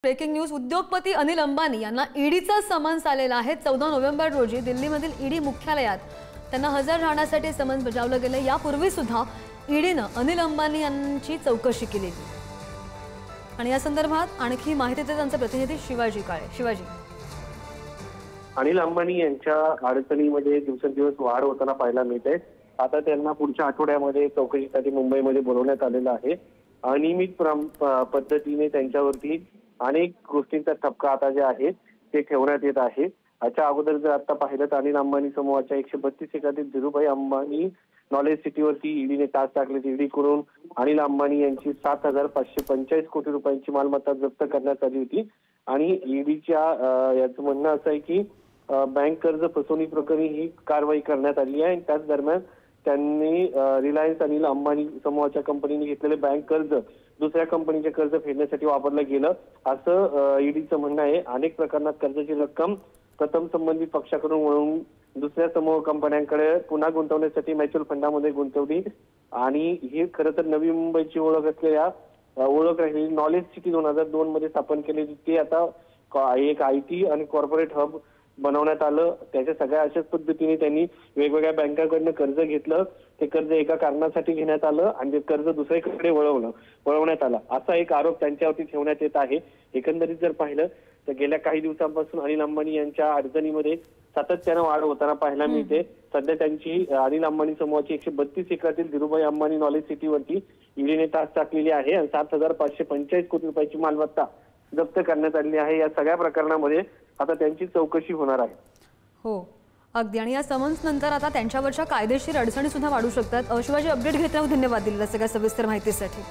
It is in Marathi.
Breaking news. उद्योगपती अनिल अंबानी यांना ईडीचा समन्स आलेला आहे। 14 नोव्हेंबर रोजी दिल्लीमधील ईडी मुख्यालयात त्यांना हजर राहण्यासाठी समन्स बजावलं गेलं। यापूर्वी सुद्धा ईडीने अनिल अंबानी यांची चौकशी केली आणि या संदर्भात आणखी माहिती देतात त्यांचे प्रतिनिधी शिवाजी काळे। शिवाजी, अनिल अंबानी यांच्या अडचणीमध्ये दिवसेंदिवस वाढ होताना पाहायला मिळते। आता त्यांना पुढच्या आठवड्यामध्ये चौकशीसाठी मुंबईमध्ये बोलवण्यात आलेलं आहे। अनियमित पद्धतीने त्यांच्यावरती अनेक गोष्टींचा ठपका आता जे आहे ते ठेवण्यात येत आहे। याच्या अगोदर जर आता पाहिलं तर अनिल अंबानी समूहाच्या 132 एकातील धीरूभाई अंबानी नॉलेज सिटीवरती ईडीने टाच टाकले। ईडी कडून अनिल अंबानी यांची 7,545 कोटी रुपयांची मालमत्ता जप्त करण्यात आली होती आणि ईडीच्या याचं म्हणणं असं आहे की बँक कर्ज फसवणूक प्रकरणी ही कारवाई करण्यात आली आहे। त्याच दरम्यान त्यांनी रिलायन्स अनिल अंबानी समूहाच्या कंपनीने घेतलेले बँक कर्ज दुसऱ्या कंपनीचे कर्ज फेडण्यासाठी वापरलं गेलं असं ईडीचं म्हणणं आहे। अनेक प्रकरणात कर्जाची रक्कम प्रथम संबंधित पक्षाकडून वळवून दुसऱ्या समूह कंपन्यांकडे पुन्हा गुंतवण्यासाठी म्युच्युअल फंडामध्ये गुंतवली आणि ही खरं तर नवी मुंबईची ओळख असलेल्या ओळख राहिलेली नॉलेज सिटी 2002 मध्ये स्थापन केलेली ती आता एक आयटी आणि कॉर्पोरेट हब बनवण्यात आलं। त्याच्या सगळ्या अशाच पद्धतीने त्यांनी वेगवेगळ्या बँकांकडून कर्ज घेतलं। ते कर्ज एका कारणासाठी घेण्यात आलं आणि ते कर्ज दुसरीकडे वळवण्यात आलं असा एक आरोप त्यांच्यावरती ठेवण्यात येत आहे। एकंदरीत जर पाहिलं तर गेल्या काही दिवसांपासून अनिल अंबानी यांच्या अडचणीमध्ये सातत्याने वाढ होताना पाहायला मिळते। सध्या त्यांची अनिल अंबानी समूहाची 132 एकरातील धीरूभाई अंबानी नॉलेज सिटीवरती ईडीने टाच टाकलेली आहे आणि 7,545 कोटी रुपयाची मालमत्ता जप्त करण्यात आली आहे। या सगळ्या प्रकरणामध्ये आता त्यांची चौकशी होणार आहे। हो, अगदी। आणि या समन्स नंतर आता त्यांच्यावरच्या कायदेशीर अडचणी सुद्धा वाढू शकतात। शिवाजी, अपडेट घेतल्यावर धन्यवाद दिलेल्या सगळ्या सविस्तर माहितीसाठी।